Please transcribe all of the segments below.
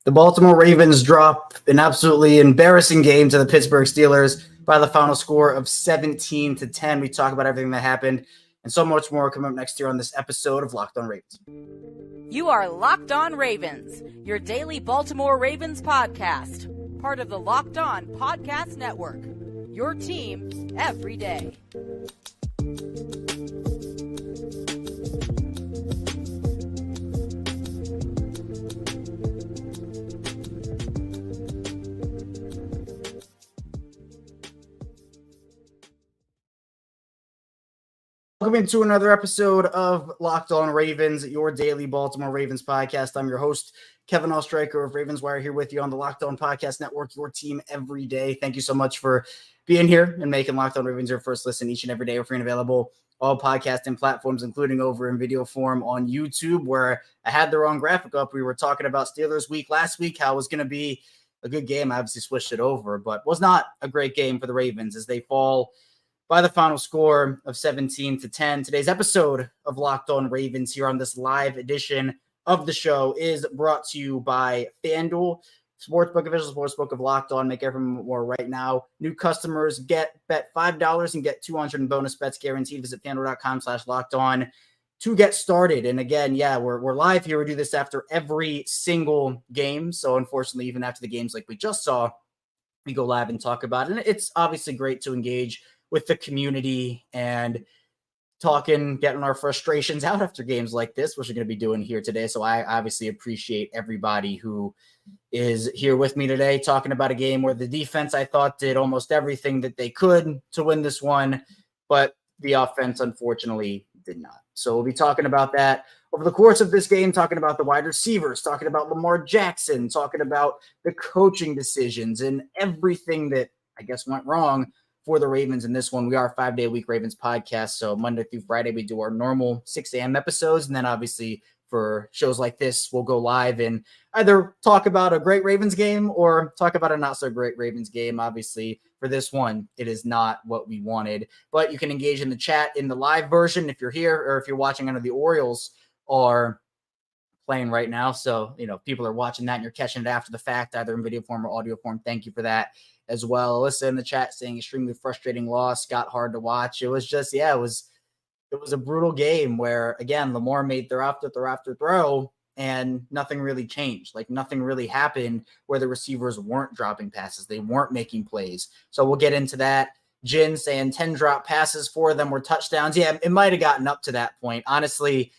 The Baltimore Ravens drop an absolutely embarrassing game to the Pittsburgh Steelers by the final score of 17-10. We talk about everything that happened and so much more coming up next year on this episode of Locked On Ravens. You are Locked On Ravens, your daily Baltimore Ravens podcast, part of the Locked On Podcast Network, your team every day. Welcome into another episode of Locked On Ravens, your daily Baltimore Ravens podcast. I'm your host, Kevin Oestreicher of Ravens Wire, here with you on the Locked On Podcast Network, your team every day. Thank you so much for being here and making Locked On Ravens your first listen each and every day. We're free and available all podcasting platforms, including over in video form on YouTube, where I had the wrong graphic up. We were talking about Steelers week last week, how it was going to be a good game. I obviously switched it over, but was not a great game for the Ravens as they fall by the final score of 17-10. Today's episode of Locked On Ravens here on this live edition of the show is brought to you by FanDuel, Sportsbook, official sportsbook of Locked On. Make everyone more right now. New customers bet $5 and get $200 in bonus bets guaranteed. Visit FanDuel.com/LockedOn to get started. And again, we're live here. We do this after every single game. So unfortunately, even after the games like we just saw, we go live and talk about it. And it's obviously great to engage with the community and talking, getting our frustrations out after games like this, which we're going to be doing here today. So I obviously appreciate everybody who is here with me today, talking about a game where the defense, I thought, did almost everything that they could to win this one, but the offense, unfortunately, did not. So we'll be talking about that over the course of this game, talking about the wide receivers, talking about Lamar Jackson, talking about the coaching decisions and everything that I guess went wrong for the Ravens in this one. We are a 5-day-a-week Ravens podcast, so Monday through Friday we do our normal 6 a.m. episodes, and then obviously for shows like this, we'll go live and either talk about a great Ravens game or talk about a not-so-great Ravens game. Obviously, for this one, it is not what we wanted, but you can engage in the chat in the live version if you're here or if you're watching under the Orioles are playing right now. So, people are watching that and you're catching it after the fact, either in video form or audio form. Thank you for that as well. Alyssa in the chat saying extremely frustrating loss, got hard to watch. It was just, it was a brutal game where, again, Lamar made throw after throw after throw and nothing really changed. Like nothing really happened where the receivers weren't dropping passes. They weren't making plays. So we'll get into that. Jin saying 10 drop passes, 4 of them were touchdowns. Yeah, it might have gotten up to that point. Honestly,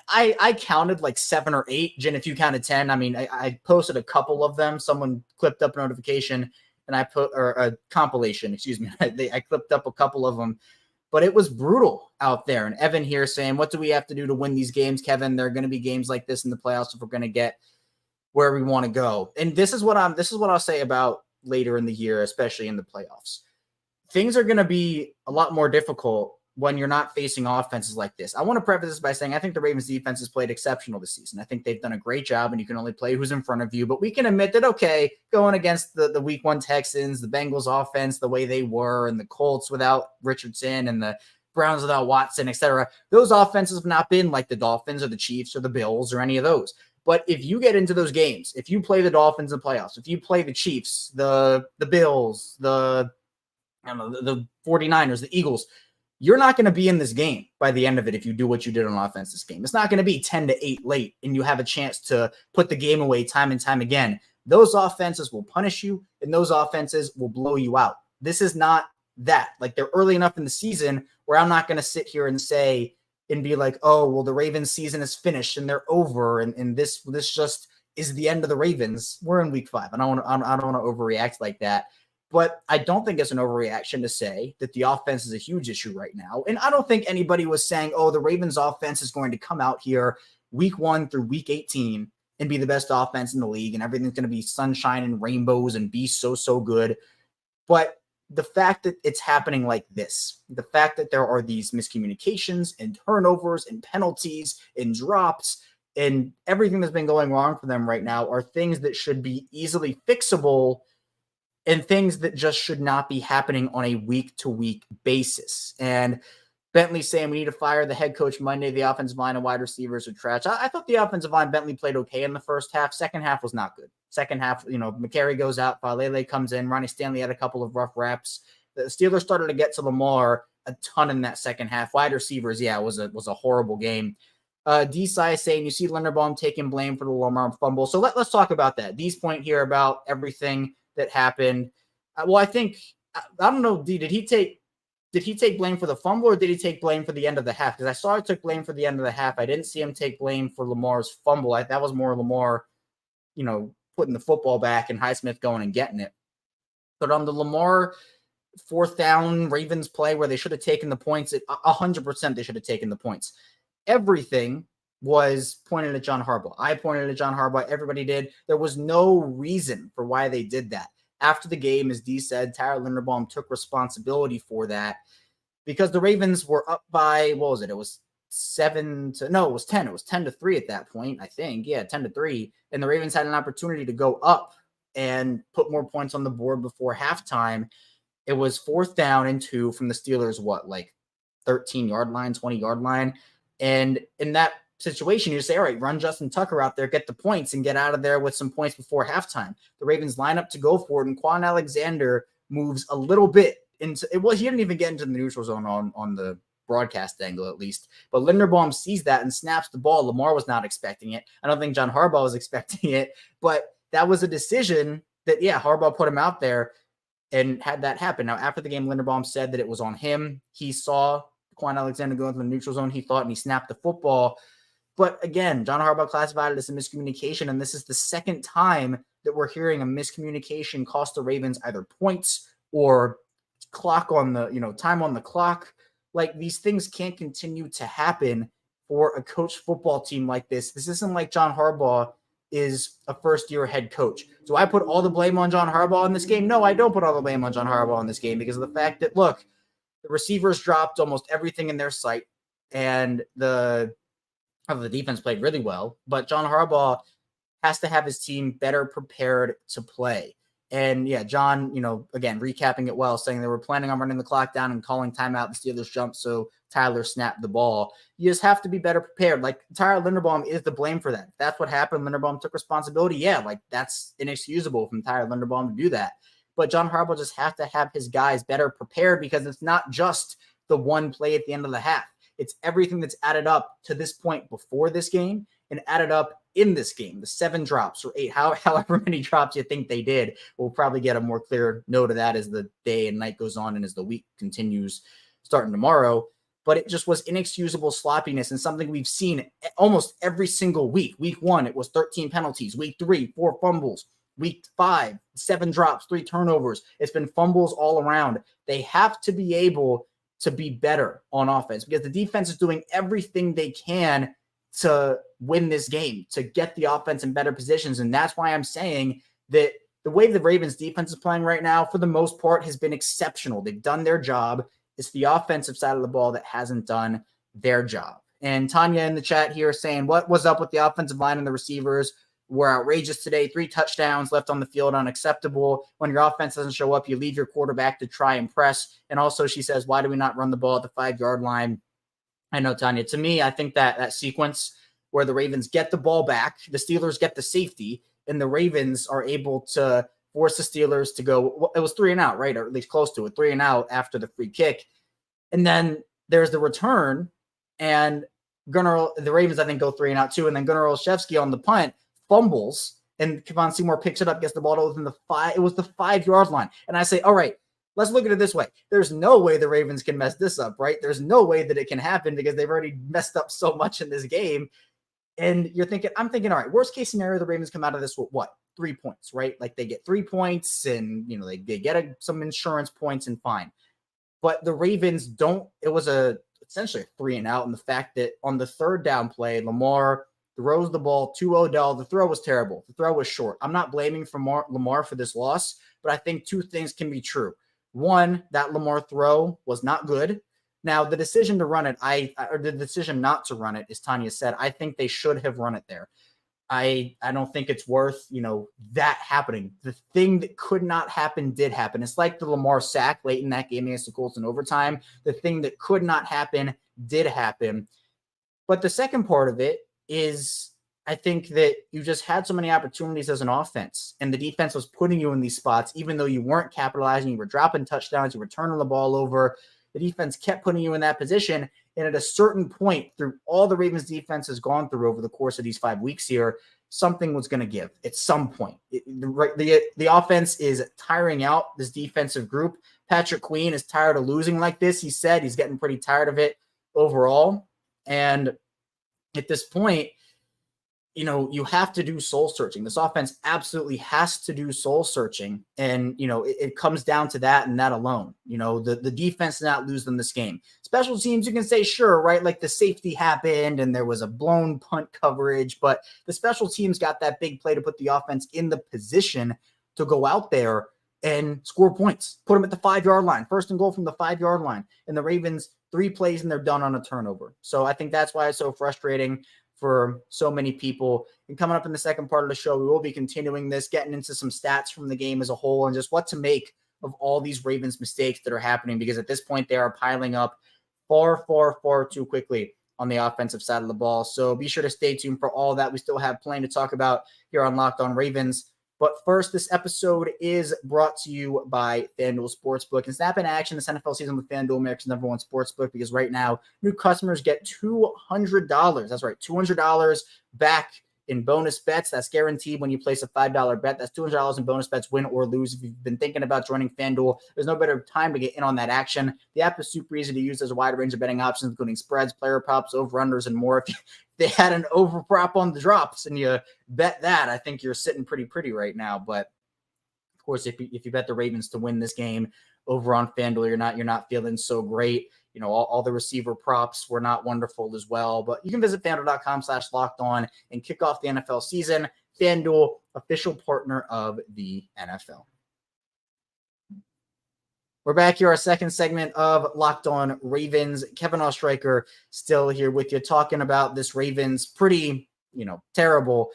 I counted like 7 or 8. Jen, if you counted 10, I mean, I posted a couple of them. Someone clipped up a notification and I put, or a compilation, excuse me. I clipped up a couple of them, but it was brutal out there. And Evan here saying, what do we have to do to win these games, Kevin? There are going to be games like this in the playoffs if we're going to get where we want to go. And this is what I'll say about later in the year, especially in the playoffs. Things are going to be a lot more difficult when you're not facing offenses like this. I want to preface this by saying I think the Ravens defense has played exceptional this season. I think they've done a great job, and you can only play who's in front of you. But we can admit that, okay, going against the week 1 Texans, the Bengals offense, the way they were, and the Colts without Richardson and the Browns without Watson, etc., those offenses have not been like the Dolphins or the Chiefs or the Bills or any of those. But if you get into those games, if you play the Dolphins in playoffs, if you play the Chiefs, the Bills, the 49ers, the Eagles, you're not going to be in this game by the end of it if you do what you did on offense this game. It's not going to be 10-8 late and you have a chance to put the game away time and time again. Those offenses will punish you and those offenses will blow you out. This is not that. Like, they're early enough in the season where I'm not going to sit here and say and be like, oh, well, the Ravens season is finished and they're over and this just is the end of the Ravens. We're in week 5. I don't want to overreact like that. But I don't think it's an overreaction to say that the offense is a huge issue right now. And I don't think anybody was saying, oh, the Ravens offense is going to come out here week 1 through week 18 and be the best offense in the league and everything's going to be sunshine and rainbows and be so good. But the fact that it's happening like this, the fact that there are these miscommunications and turnovers and penalties and drops and everything that's been going wrong for them right now are things that should be easily fixable and things that just should not be happening on a week-to-week basis. And Bentley saying we need to fire the head coach Monday. The offensive line and wide receivers are trash. I thought the offensive line, Bentley played okay in the first half. Second half was not good. Second half, McCary goes out, Falele comes in, Ronnie Stanley had a couple of rough reps. The Steelers started to get to Lamar a ton in that second half. Wide receivers, it was a horrible game. D-Sai saying you see Linderbaum taking blame for the Lamar fumble. So let's talk about that. D's point here about everything that happened. I think, I don't know, D, did he take blame for the fumble or did he take blame for the end of the half? Because I saw he took blame for the end of the half. I didn't see him take blame for Lamar's fumble. That was more Lamar, putting the football back and Highsmith going and getting it. But on the Lamar fourth down Ravens play where they should have taken the points, 100% they should have taken the points. Everything was pointed at John Harbaugh. I pointed at John Harbaugh. Everybody did. There was no reason for why they did that. After the game, as Dee said, Tyler Linderbaum took responsibility for that because the Ravens were up by, what was it? It was 10. It was 10-3 at that point, I think. Yeah, 10-3. And the Ravens had an opportunity to go up and put more points on the board before halftime. It was fourth down and 2 from the Steelers, 13-yard line, 20-yard line. And in that situation, you say, all right, run Justin Tucker out there, get the points, and get out of there with some points before halftime. The Ravens line up to go for it, and Quan Alexander moves a little bit into it. Well, he didn't even get into the neutral zone on the broadcast angle, at least. But Linderbaum sees that and snaps the ball. Lamar was not expecting it. I don't think John Harbaugh was expecting it, but that was a decision that, Harbaugh put him out there and had that happen. Now, after the game, Linderbaum said that it was on him. He saw Quan Alexander go into the neutral zone, he thought, and he snapped the football. But again, John Harbaugh classified it as a miscommunication, and this is the second time that we're hearing a miscommunication cost the Ravens either points or clock on the, time on the clock. Like, these things can't continue to happen for a coach football team like this. This isn't like John Harbaugh is a first-year head coach. Do I put all the blame on John Harbaugh in this game? No, I don't put all the blame on John Harbaugh in this game because of the fact that, look, the receivers dropped almost everything in their sight, and the defense played really well. But John Harbaugh has to have his team better prepared to play. And John, again, recapping it well, saying they were planning on running the clock down and calling timeout. The Steelers jumped, so Tyler snapped the ball. You just have to be better prepared. Like, Tyler Linderbaum is the blame for that. If that's what happened, Linderbaum took responsibility. That's inexcusable from Tyler Linderbaum to do that. But John Harbaugh just has to have his guys better prepared because it's not just the one play at the end of the half. It's everything that's added up to this point before this game and added up in this game, the 7 drops or 8, however many drops you think they did. We'll probably get a more clear note of that as the day and night goes on and as the week continues starting tomorrow. But it just was inexcusable sloppiness and something we've seen almost every single week. Week 1, it was 13 penalties. Week 3, 4 fumbles. Week 5, 7 drops, 3 turnovers. It's been fumbles all around. They have to be able to be better on offense because the defense is doing everything they can to win this game, to get the offense in better positions. And that's why I'm saying that the way the Ravens defense is playing right now, for the most part, has been exceptional. They've done their job. It's the offensive side of the ball that hasn't done their job. And Tanya in the chat here saying, what was up with the offensive line and the receivers? Were outrageous today. 3 touchdowns left on the field, unacceptable. When your offense doesn't show up, you leave your quarterback to try and press. And also she says, why do we not run the ball at the 5-yard line? I know, Tanya. To me, I think that sequence where the Ravens get the ball back, the Steelers get the safety, and the Ravens are able to force the Steelers to go. It was 3 and out, right? Or at least close to it, 3 and out after the free kick. And then there's the return, and the Ravens, I think, go 3 and out too. And then Gunnar Olszewski on the punt fumbles, and Kevon Seymour picks it up, gets the ball within the 5. It was the 5-yard line. And I say, all right, let's look at it this way. There's no way the Ravens can mess this up, right? There's no way that it can happen because they've already messed up so much in this game. And I'm thinking, all right, worst case scenario, the Ravens come out of this with what? 3 points, right? Like they get 3 points and, they get some insurance points and fine. But the Ravens don't. It was essentially a 3 and out. And the fact that on the 3rd down play, Lamar throws the ball to Odell. The throw was terrible. The throw was short. I'm not blaming Lamar for this loss, but I think 2 things can be true. One, that Lamar throw was not good. Now, the decision to run it, or the decision not to run it, as Tanya said, I think they should have run it there. I don't think it's worth, that happening. The thing that could not happen did happen. It's like the Lamar sack late in that game against the Colts in overtime. The thing that could not happen did happen. But the second part of it is, I think that you just had so many opportunities as an offense, and the defense was putting you in these spots, even though you weren't capitalizing, you were dropping touchdowns, you were turning the ball over. The defense kept putting you in that position. And at a certain point, through all the Ravens defense has gone through over the course of these 5 weeks here, something was going to give at some point. The offense is tiring out this defensive group. Patrick Queen is tired of losing like this. He said he's getting pretty tired of it overall. And at this point, you have to do soul searching. This offense absolutely has to do soul searching. And, it comes down to that and that alone. The defense did not lose them this game. Special teams, you can say, sure, right? Like the safety happened and there was a blown punt coverage, but the special teams got that big play to put the offense in the position to go out there and score points, put them at the 5-yard line, 1st and goal from the 5-yard line. And the Ravens, 3 plays and they're done on a turnover. So I think that's why it's so frustrating for so many people. And coming up in the second part of the show, we will be continuing this, getting into some stats from the game as a whole and just what to make of all these Ravens mistakes that are happening, because at this point they are piling up far, far, far too quickly on the offensive side of the ball. So be sure to stay tuned for all that. We still have plenty to talk about here on Locked On Ravens. But first, this episode is brought to you by FanDuel Sportsbook. And snap in action this NFL season with FanDuel, America's #1 sportsbook, because right now, new customers get $200. That's right, $200 back in bonus bets. That's guaranteed when you place a $5 bet. That's $200 in bonus bets, win or lose. If you've been thinking about joining FanDuel, there's no better time to get in on that action. The app is super easy to use. There's a wide range of betting options, including spreads, player props, over-unders, and more. If they had an over prop on the drops and you bet that, I think you're sitting pretty right now. But of course, if you bet the Ravens to win this game over on FanDuel, you're not feeling so great. All the receiver props were not wonderful as well. But you can visit FanDuel.com/lockedon and kick off the NFL season. FanDuel, official partner of the NFL. We're back here, our second segment of Locked On Ravens. Kevin Ostreicher still here with you, talking about this Ravens pretty terrible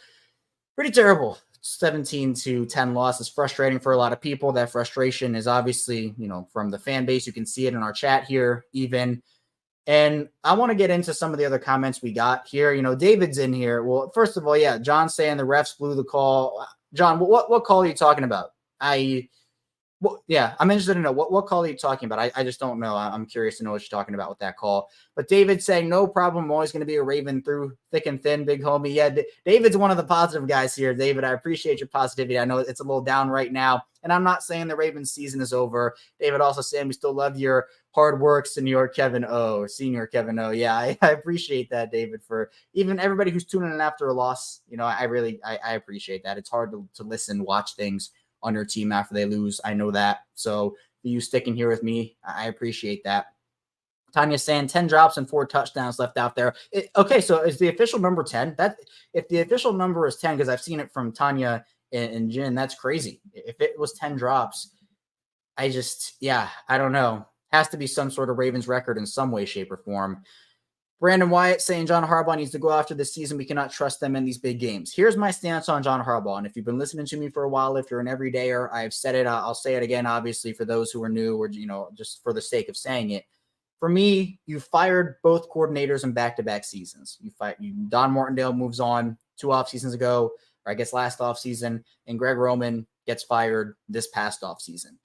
17-10 loss. Is frustrating for a lot of people. That frustration is obviously, from the fan base. You can see it in our chat here even. And I want to get into some of the other comments we got here. David's in here. Well, first of all, yeah, John saying the refs blew the call. John, what call are you talking about? Well, yeah, I'm interested to know what call are you talking about? I just don't know. I'm curious to know what you're talking about with that call. But David saying, no problem. I'm always going to be a Raven through thick and thin, big homie. Yeah, David's one of the positive guys here. David, I appreciate your positivity. I know it's a little down right now. And I'm not saying the Ravens season is over. David also saying we still love your hard work, Senior Kevin O. Yeah, I appreciate that, David, for even everybody who's tuning in after a loss. I appreciate that. It's hard to listen, watch things on your team after they lose. I know that. So you sticking here with me, I appreciate that. Tanya saying 10 drops and 4 touchdowns left out there. Okay, so is the official number 10? That if the official number is 10, because I've seen it from Tanya and Jin, that's crazy. If it was 10 drops, I don't know. Has to be some sort of Ravens record in some way, shape, or form. Brandon Wyatt saying John Harbaugh needs to go after this season. We cannot trust them in these big games. Here's my stance on John Harbaugh. And if you've been listening to me for a while, if you're an everydayer, I've said it. I'll say it again, obviously, for those who are new or, just for the sake of saying it. For me, you fired both coordinators in back-to-back seasons. Don Martindale moves on 2 off seasons ago, or I guess last off season, and Greg Roman gets fired this past off season.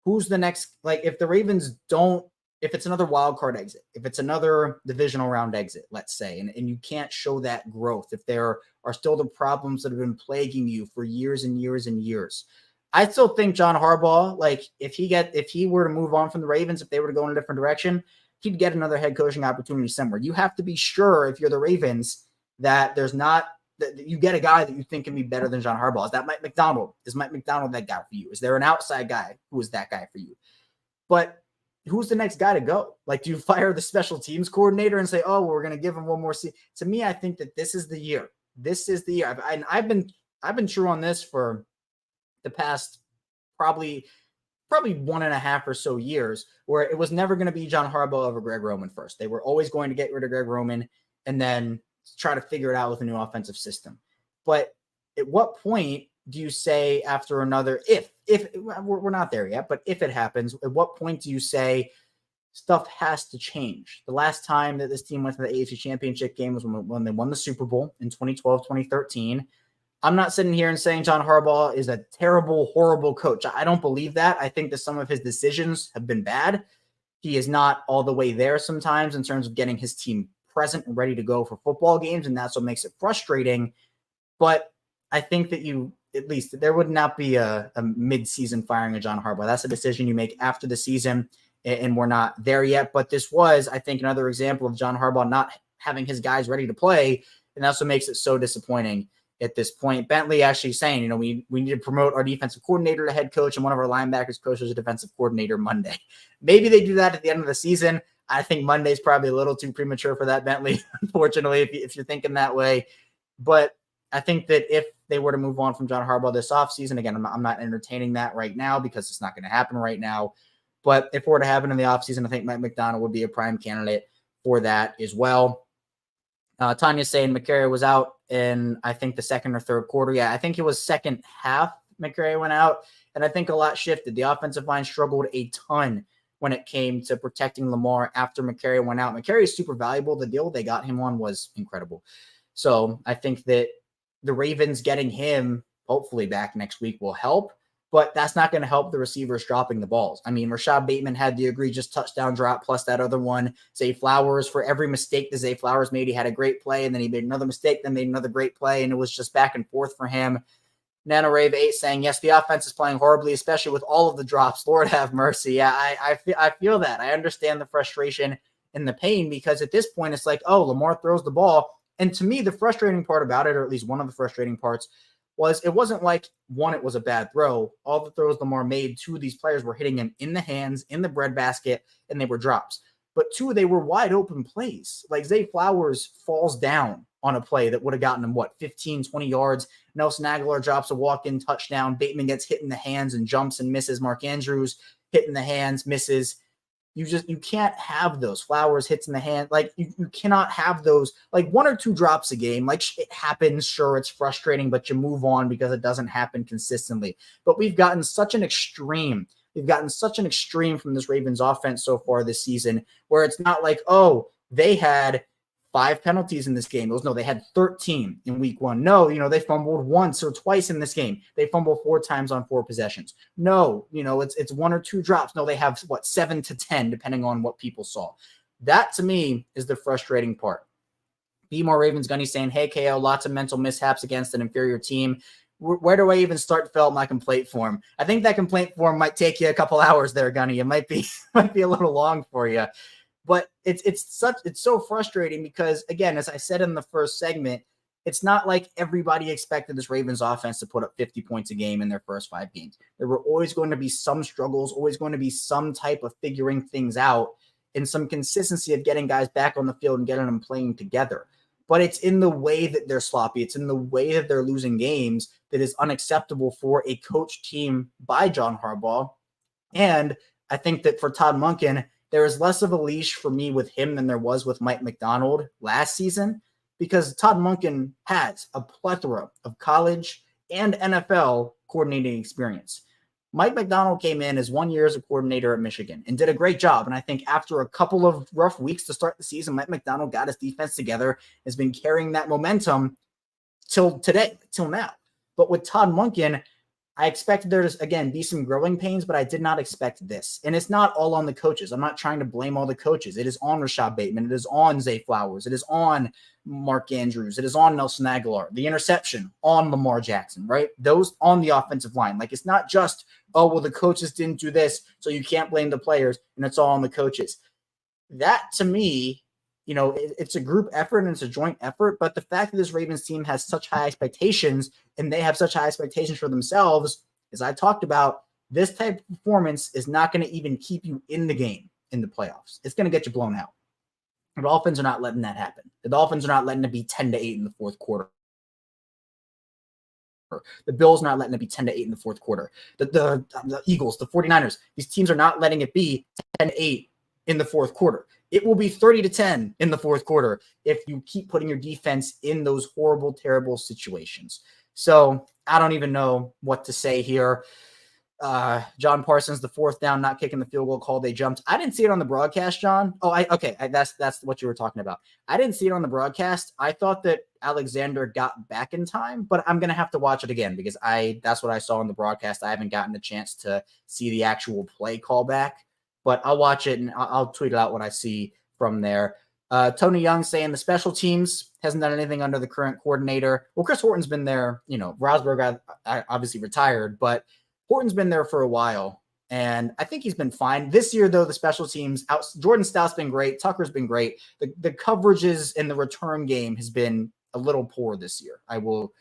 Who's the next? If the Ravens don't, if it's another wild card exit, if it's another divisional round exit, let's say, and you can't show that growth, if there are still the problems that have been plaguing you for years and years and years, I still think John Harbaugh, if he were to move on from the Ravens, if they were to go in a different direction, he'd get another head coaching opportunity somewhere. You have to be sure, if you're the Ravens, that that you get a guy that you think can be better than John Harbaugh. Is that Mike Macdonald? Is Mike Macdonald that guy for you? Is there an outside guy who is that guy for you? But who's the next guy to go? Do you fire the special teams coordinator and say, oh, we're going to give him one more season? To me, I think that this is the year. This is the year. I've been true on this for the past probably 1.5 or so years, where it was never going to be John Harbaugh over Greg Roman first. They were always going to get rid of Greg Roman and then try to figure it out with a new offensive system. But at what point do you say after another, if we're not there yet, but if it happens, at what point do you say stuff has to change? The last time that this team went to the AFC Championship game was when they won the Super Bowl in 2012, 2013. I'm not sitting here and saying John Harbaugh is a terrible, horrible coach. I don't believe that. I think that some of his decisions have been bad. He is not all the way there sometimes in terms of getting his team present and ready to go for football games, and that's what makes it frustrating. But I think that at least there would not be a mid-season firing of John Harbaugh. That's a decision you make after the season, and we're not there yet. But this was, I think, another example of John Harbaugh not having his guys ready to play, and that's what makes it so disappointing at this point. Bentley actually saying, we need to promote our defensive coordinator to head coach, and one of our linebackers coaches a defensive coordinator Monday. Maybe they do that at the end of the season. I think Monday's probably a little too premature for that, Bentley, unfortunately, if you're thinking that way. But I think that if they were to move on from John Harbaugh this offseason, again, I'm not entertaining that right now because it's not going to happen right now. But if it were to happen in the offseason, I think Mike Macdonald would be a prime candidate for that as well. Tanya's saying McCary was out in, I think, the second or third quarter. Yeah, I think it was second half McCary went out, and I think a lot shifted. The offensive line struggled a ton when it came to protecting Lamar after McCary went out. McCary is super valuable. The deal they got him on was incredible. So I think that the Ravens getting him hopefully back next week will help, but that's not going to help the receivers dropping the balls. I mean, Rashad Bateman had the egregious touchdown drop plus that other one. Zay Flowers, for every mistake that Zay Flowers made, he had a great play, and then he made another mistake, then made another great play, and it was just back and forth for him. NanoRave 8 saying, yes, the offense is playing horribly, especially with all of the drops. Lord have mercy. Yeah, I feel that. I understand the frustration and the pain because at this point it's like, oh, Lamar throws the ball. And to me, the frustrating part about it, or at least one of the frustrating parts, was it wasn't like, one, it was a bad throw. All the throws Lamar made, two of these players were hitting him in the hands, in the breadbasket, and they were drops. But two, they were wide open plays. Like Zay Flowers falls down on a play that would have gotten him, 15, 20 yards. Nelson Aguilar drops a walk-in touchdown. Bateman gets hit in the hands and jumps and misses. Mark Andrews hit in the hands, misses. You can't have those. Flowers hits in the hand. Like you cannot have those, like one or two drops a game. Like it happens. Sure, it's frustrating, but you move on because it doesn't happen consistently. But we've gotten such an extreme. We've gotten such an extreme from this Ravens offense so far this season where it's not like, oh, they had 5 penalties in this game. No, they had 13 in week 1. No, they fumbled once or twice in this game. They fumbled 4 times on 4 possessions. No, it's 1 or 2 drops. No, they have 7 to 10, depending on what people saw. That to me is the frustrating part. Be More Ravens Gunny saying, hey, KO, lots of mental mishaps against an inferior team. Where do I even start to fill out my complaint form? I think that complaint form might take you a couple hours there, Gunny. It might be a little long for you. But it's so frustrating because, again, as I said in the first segment, it's not like everybody expected this Ravens offense to put up 50 points a game in their first 5 games. There were always going to be some struggles, always going to be some type of figuring things out and some consistency of getting guys back on the field and getting them playing together. But it's in the way that they're sloppy. It's in the way that they're losing games that is unacceptable for a coach team by John Harbaugh. And I think that for Todd Monken, there is less of a leash for me with him than there was with Mike Macdonald last season because Todd Monken has a plethora of college and NFL coordinating experience. Mike Macdonald came in as 1 year as a coordinator at Michigan and did a great job. And I think after a couple of rough weeks to start the season, Mike Macdonald got his defense together, has been carrying that momentum till today, till now. But with Todd Monken, I expected there to, again, be some growing pains, but I did not expect this. And it's not all on the coaches. I'm not trying to blame all the coaches. It is on Rashad Bateman. It is on Zay Flowers. It is on Mark Andrews. It is on Nelson Aguilar. The interception on Lamar Jackson, right? Those on the offensive line. Like, it's not just, oh, well, the coaches didn't do this, so you can't blame the players, and it's all on the coaches. That, to me, it's a group effort and it's a joint effort, but the fact that this Ravens team has such high expectations and they have such high expectations for themselves, as I talked about, this type of performance is not going to even keep you in the game in the playoffs. It's going to get you blown out. The Dolphins are not letting that happen. The Dolphins are not letting it be 10-8 in the fourth quarter. The Bills are not letting it be 10-8 in the fourth quarter. The Eagles, the 49ers, these teams are not letting it be 10-8 in the fourth quarter. it will be 30-10 in the fourth quarter if you keep putting your defense in those horrible, terrible situations. So I don't even know what to say here. John Parsons, the fourth down, not kicking the field goal call. They jumped. I didn't see it on the broadcast, John. That's what you were talking about. I didn't see it on the broadcast. I thought that Alexander got back in time, but I'm going to have to watch it again because that's what I saw on the broadcast. I haven't gotten a chance to see the actual play call back, but I'll watch it and I'll tweet out what I see from there. Tony Young saying the special teams hasn't done anything under the current coordinator. Well, Chris Horton's been there. Rosberg obviously retired, but Horton's been there for a while, and I think he's been fine. This year, though, the special teams, Jordan Stout's been great. Tucker's been great. The coverages in the return game has been a little poor this year. I will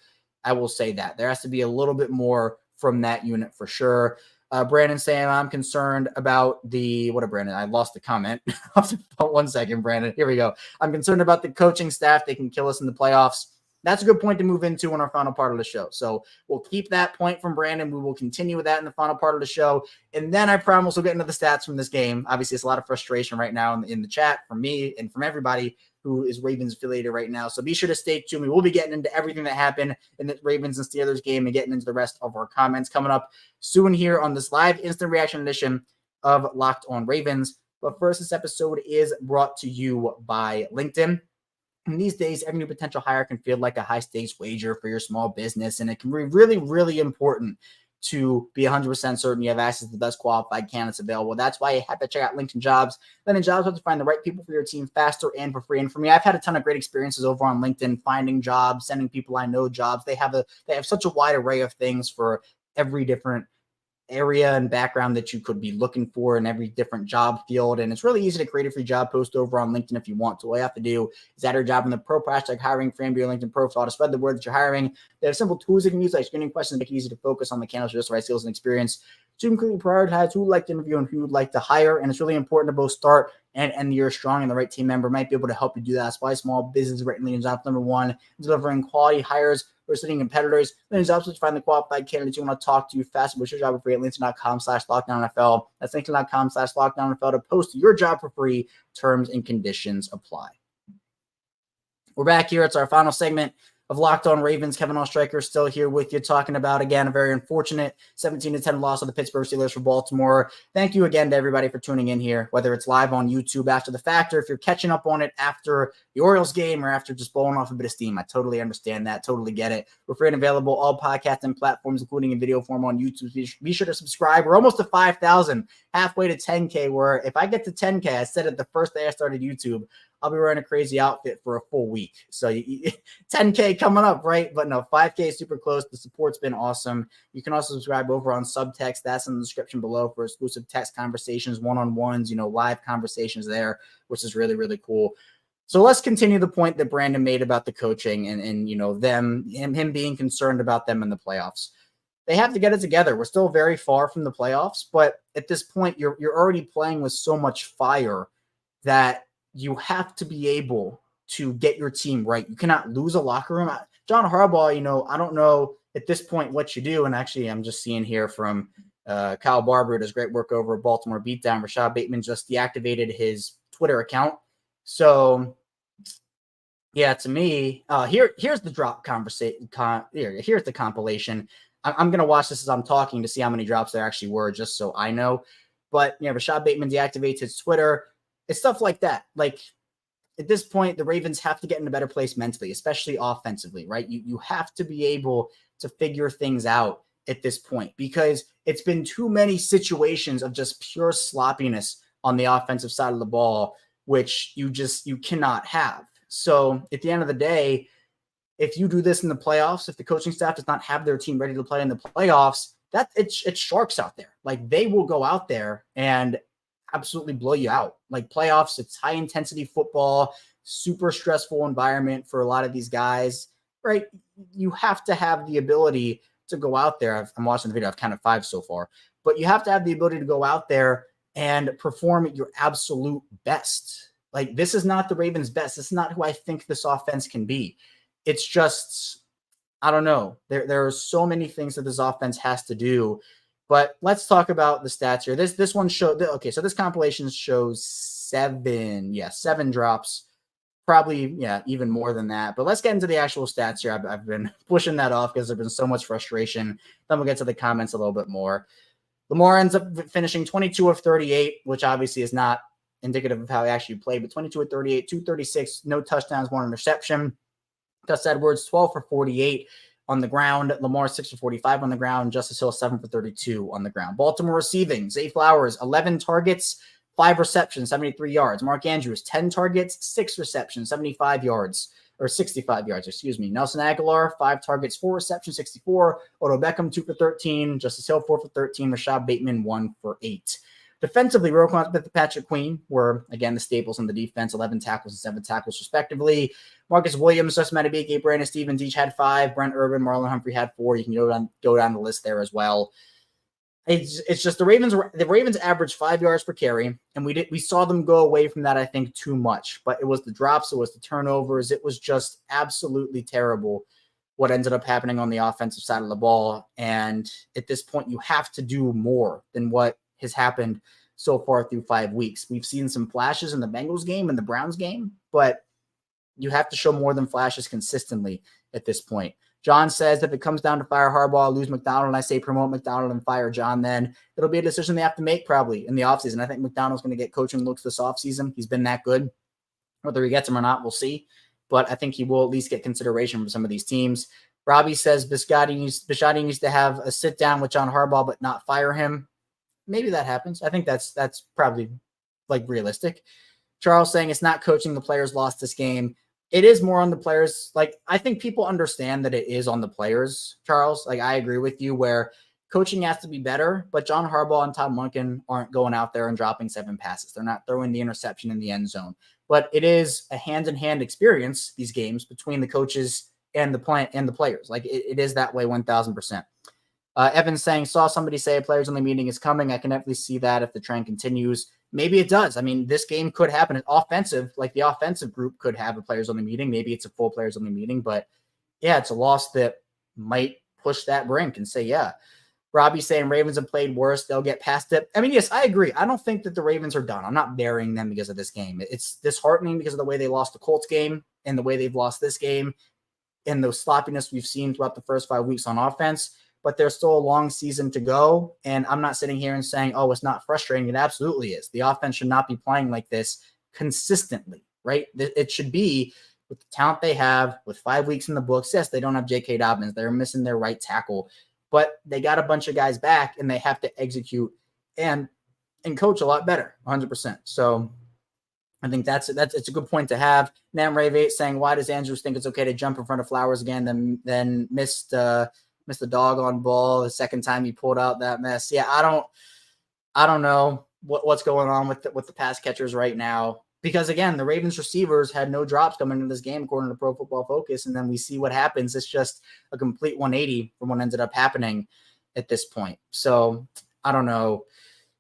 say that. There has to be a little bit more from that unit for sure. Brandon saying, I'm concerned about Brandon? I lost the comment. 1 second, Brandon. Here we go. I'm concerned about the coaching staff. They can kill us in the playoffs. That's a good point to move into in our final part of the show. So we'll keep that point from Brandon. We will continue with that in the final part of the show. And then I promise we'll get into the stats from this game. Obviously, it's a lot of frustration right now in the chat from me and from everybody who is Ravens affiliated right now. So be sure to stay tuned. We will be getting into everything that happened in the Ravens and Steelers game and getting into the rest of our comments coming up soon here on this live instant reaction edition of Locked On Ravens. But first, this episode is brought to you by LinkedIn. And these days, every new potential hire can feel like a high-stakes wager for your small business, and it can be really, really important to be 100% certain you have access to the best qualified candidates available. That's why you have to check out LinkedIn Jobs. LinkedIn Jobs helps you find the right people for your team faster and for free. And for me, I've had a ton of great experiences over on LinkedIn, finding jobs, sending people I know jobs. They have such a wide array of things for every different area and background that you could be looking for in every different job field. And it's really easy to create a free job post over on LinkedIn if you want to. All you have to do is add your job in the pro hashtag hiring frame to your LinkedIn profile to spread the word that you're hiring. They have simple tools you can use like screening questions to make it easy to focus on the candidates with the right skills and experience to completely prioritize who would like to interview and who would like to hire. And it's really important to both start and end the year strong, and the right team member might be able to help you do that. That's why small business rating LinkedIn Jobs number one, delivering quality hires versus sitting competitors. LinkedIn Jobs will find the qualified candidates you want to talk to fast. Post your job for free at linkedin.com/lockdownNFL. That's linkedin.com/lockdownNFL to post your job for free. Terms and conditions apply. We're back here. It's our final segment of Locked On Ravens. Kevin Oestreicher still here with you, talking about, again, a very unfortunate 17-10 loss of the Pittsburgh Steelers for Baltimore. Thank you again to everybody for tuning in here, whether it's live on YouTube after the fact or if you're catching up on it after the Orioles game or after just blowing off a bit of steam. I totally understand that. Totally get it. We're free and available all podcasting platforms, including in video form on YouTube. Be sure to subscribe. We're almost to 5,000, halfway to 10K, where if I get to 10K, I said it the first day I started YouTube, I'll be wearing a crazy outfit for a full week. So 10K coming up, right? But no, 5K is super close. The support's been awesome. You can also subscribe over on Subtext. That's in the description below for exclusive text conversations, one-on-ones, live conversations there, which is really, really cool. So let's continue the point that Brandon made about the coaching and him being concerned about them in the playoffs. They have to get it together. We're still very far from the playoffs, but at this point, you're already playing with so much fire that you have to be able to get your team right. You cannot lose a locker room. John Harbaugh, I don't know at this point what you do. And actually, I'm just seeing here from Kyle Barber, who does great work over at Baltimore Beatdown. Rashad Bateman just deactivated his Twitter account. So, yeah, to me, here's the drop conversation. Here's the compilation. I'm going to watch this as I'm talking to see how many drops there actually were, just so I know. But, Rashad Bateman deactivates his Twitter. It's stuff like that. Like, at this point, the Ravens have to get in a better place mentally, especially offensively, right? You have to be able to figure things out at this point because it's been too many situations of just pure sloppiness on the offensive side of the ball, which you cannot have. So at the end of the day, if you do this in the playoffs, if the coaching staff does not have their team ready to play in the playoffs, it's sharks out there. Like, they will go out there and absolutely blow you out. Like, playoffs, it's high intensity football, super stressful environment for a lot of these guys, right? You have to have the ability to go out there. I'm watching the video. I've counted 5 so far, but you have to have the ability to go out there and perform at your absolute best. Like, this is not the Ravens' best. This is not who I think this offense can be. It's just, I don't know. There are so many things that this offense has to do. But let's talk about the stats here. This one showed, okay, so this compilation shows 7 drops. Probably, even more than that. But let's get into the actual stats here. I've been pushing that off because there's been so much frustration. Then we'll get to the comments a little bit more. Lamar ends up finishing 22 of 38, which obviously is not indicative of how he actually played, but 22 of 38, 236, no touchdowns, 1 interception. Gus Edwards, 12 for 48 on the ground. Lamar, 6 for 45 on the ground. Justice Hill, 7 for 32 on the ground. Baltimore receiving, Zay Flowers, 11 targets, 5 receptions, 73 yards. Mark Andrews, 10 targets, 6 receptions, 65 yards. Nelson Aguilar, 5 targets, 4 receptions, 64. Odell Beckham, 2 for 13. Justice Hill, 4 for 13. Rashad Bateman, 1 for 8. Defensively, Roquan Smith and Patrick Queen were, again, the staples on the defense, 11 tackles and 7 tackles, respectively. Marcus Williams, Jase Medical, Brandon Stevens each had 5. Brent Urban, Marlon Humphrey had 4. You can go down the list there as well. It's just the Ravens averaged 5 yards per carry, and we saw them go away from that, I think, too much. But it was the drops, it was the turnovers, it was just absolutely terrible what ended up happening on the offensive side of the ball. And at this point, you have to do more than what has happened so far through 5 weeks. We've seen some flashes in the Bengals game and the Browns game, but you have to show more than flashes consistently at this point. John says if it comes down to fire Harbaugh, lose McDonald, and I say promote McDonald and fire John, then it'll be a decision they have to make probably in the offseason. I think McDonald's going to get coaching looks this offseason. He's been that good. Whether he gets them or not, we'll see. But I think he will at least get consideration from some of these teams. Robbie says Biscotti needs to have a sit down with John Harbaugh, but not fire him. Maybe that happens. I think that's probably realistic. Charles saying it's not coaching. The players lost this game. It is more on the players. I think people understand that it is on the players, Charles. I agree with you where coaching has to be better, but John Harbaugh and Todd Monken aren't going out there and dropping 7 passes. They're not throwing the interception in the end zone. But it is a hand-in-hand experience, these games, between the coaches and the players. It is that way 1,000%. Evan's saying, saw somebody say a players-only meeting is coming. I can definitely see that if the trend continues. Maybe it does. I mean, this game could happen. The offensive group could have a players-only meeting. Maybe it's a full players-only meeting. But, yeah, it's a loss that might push that brink and say, yeah. Robbie saying Ravens have played worse. They'll get past it. I mean, yes, I agree. I don't think that the Ravens are done. I'm not burying them because of this game. It's disheartening because of the way they lost the Colts game and the way they've lost this game and the sloppiness we've seen throughout the first 5 weeks on offense. But there's still a long season to go. And I'm not sitting here and saying, oh, it's not frustrating. It absolutely is. The offense should not be playing like this consistently, right? It should be with the talent they have with 5 weeks in the books. Yes, they don't have J.K. Dobbins. They're missing their right tackle. But they got a bunch of guys back, and they have to execute and coach a lot better, 100%. So I think it's a good point to have. Nam Ray saying, why does Andrews think it's okay to jump in front of Flowers again, then missed the dog on ball the second time he pulled out that mess? Yeah, I don't know what's going on with the pass catchers right now. Because, again, the Ravens receivers had no drops coming into this game, according to Pro Football Focus, and then we see what happens. It's just a complete 180 from what ended up happening at this point. So, I don't know.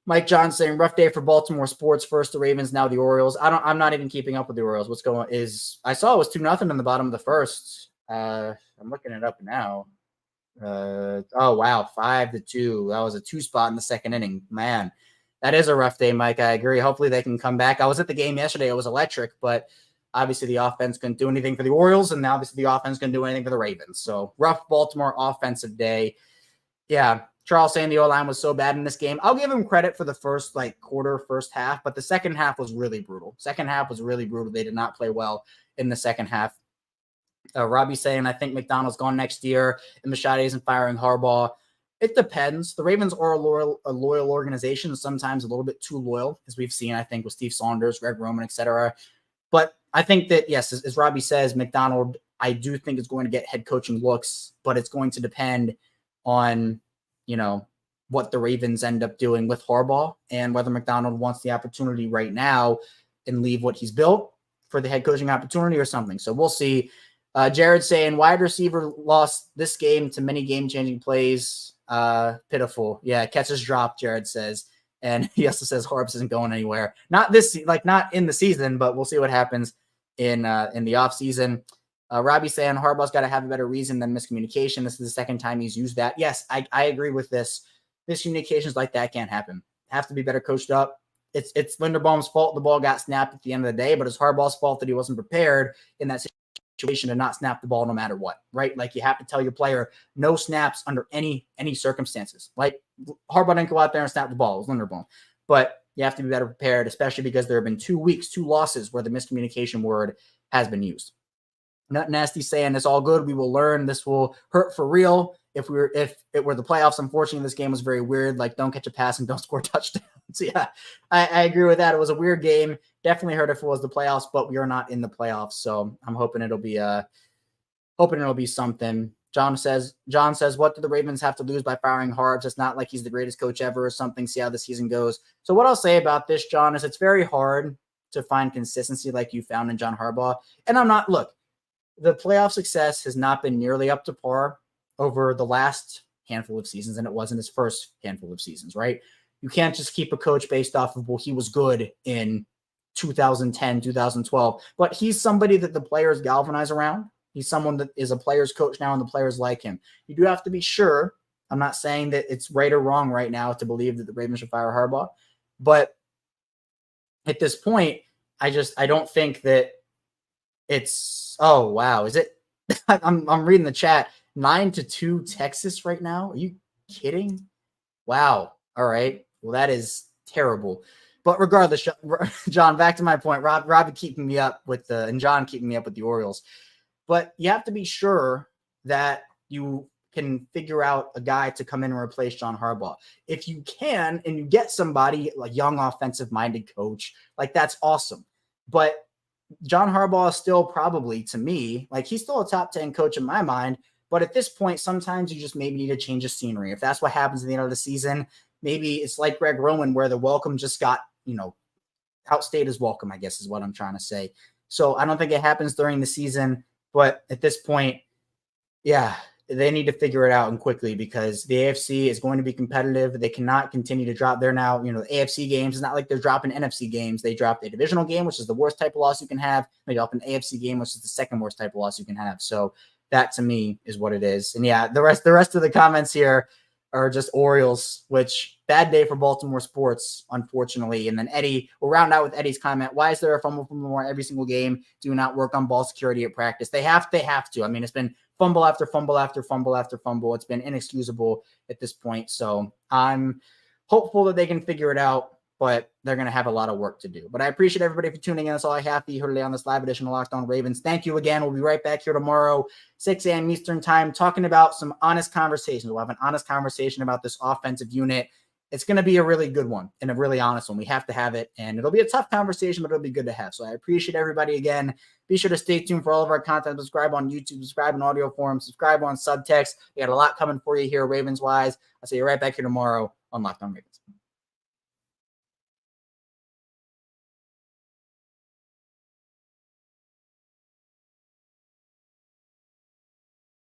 Mike John saying, rough day for Baltimore sports. First the Ravens, now the Orioles. I'm not even keeping up with the Orioles. What's going on I saw it was 2-0 in the bottom of the first. I'm looking it up now. Oh, wow, 5-2. That was a 2 spot in the second inning. Man. That is a rough day, Mike. I agree. Hopefully they can come back. I was at the game yesterday. It was electric, but obviously the offense couldn't do anything for the Orioles, and obviously the offense couldn't do anything for the Ravens. So rough Baltimore offensive day. Yeah, Charles saying the O-line was so bad in this game. I'll give him credit for the first quarter, first half, but the second half was really brutal. They did not play well in the second half. Robbie saying, I think McDonald's gone next year, and Machado isn't firing Harbaugh. It depends. The Ravens are a loyal organization, sometimes a little bit too loyal, as we've seen, I think, with Steve Saunders, Greg Roman, etc. But I think that, yes, as Robbie says, McDonald, I do think is going to get head coaching looks, but it's going to depend on, what the Ravens end up doing with Harbaugh and whether McDonald wants the opportunity right now and leave what he's built for the head coaching opportunity or something. So we'll see. Jared saying wide receiver lost this game to many game-changing plays. Pitiful. Yeah, catches dropped, Jared says. And he also says Harbs isn't going anywhere. Not in the season, but we'll see what happens in the offseason. Robbie saying Harbaugh's got to have a better reason than miscommunication. This is the second time he's used that. Yes, I agree with this. Miscommunications like that can't happen. Have to be better coached up. it's Linderbaum's fault the ball got snapped at the end of the day, but it's Harbaugh's fault that he wasn't prepared in that situation to not snap the ball no matter what, right? Like you have to tell your player no snaps under any circumstances. Like Harbaugh didn't go out there and snap the ball. It was Linderbaum. But you have to be better prepared, especially because there have been 2 weeks, 2 losses where the miscommunication word has been used. Nut Nasty saying it's all good. We will learn. This will hurt for real. If it were the playoffs, unfortunately, this game was very weird. Like, don't catch a pass and don't score touchdowns. So yeah, I agree with that. It was a weird game. Definitely hurt if it was the playoffs, but we are not in the playoffs. So I'm hoping it'll be something. John says, what do the Ravens have to lose by firing Harbs? It's not like he's the greatest coach ever or something. See how the season goes. So what I'll say about this, John, is it's very hard to find consistency like you found in John Harbaugh. And the playoff success has not been nearly up to par over the last handful of seasons, and it wasn't his first handful of seasons, right? You can't just keep a coach based off of, well, he was good in 2010, 2012, but he's somebody that the players galvanize around. He's someone that is a player's coach now, and the players like him. You do have to be sure. I'm not saying that it's right or wrong right now to believe that the Ravens should fire Harbaugh, but at this point, I don't think that it's, oh, wow. Is it, I'm reading the chat, 9-2 Texas right now. Are you kidding? Wow. All right. Well, that is terrible. But regardless, John, back to my point, Rob keeping me up with and John keeping me up with the Orioles. But you have to be sure that you can figure out a guy to come in and replace John Harbaugh. If you can, and you get somebody, like young offensive-minded coach, like that's awesome. But John Harbaugh is still probably, to me, like he's still a top 10 coach in my mind. But at this point, sometimes you just maybe need to change the scenery. If that's what happens at the end of the season, maybe it's like Greg Roman, where the welcome just got, outstayed his welcome, I guess is what I'm trying to say. So I don't think it happens during the season. But at this point, yeah, they need to figure it out and quickly, because the AFC is going to be competitive. They cannot continue to drop. They're now, the AFC games. It's not like they're dropping NFC games. They dropped a divisional game, which is the worst type of loss you can have. They drop an AFC game, which is the second worst type of loss you can have. So that to me is what it is. And yeah, the rest of the comments here are just Orioles, which bad day for Baltimore sports, unfortunately. And then Eddie, we'll round out with Eddie's comment. Why is there a fumble from Lamar every single game? Do not work on ball security at practice. They have to. I mean, it's been fumble after fumble after fumble after fumble. It's been inexcusable at this point. So I'm hopeful that they can figure it out, but they're going to have a lot of work to do. But I appreciate everybody for tuning in. That's all I have for you today on this live edition of Locked On Ravens. Thank you again. We'll be right back here tomorrow, 6 a.m. Eastern time, talking about some honest conversations. We'll have an honest conversation about this offensive unit. It's going to be a really good one and a really honest one. We have to have it, and it'll be a tough conversation, but it'll be good to have. So I appreciate everybody again. Be sure to stay tuned for all of our content. Subscribe on YouTube, subscribe in audio form, subscribe on subtext. We got a lot coming for you here, Ravens-wise. I'll see you right back here tomorrow on Locked On Ravens.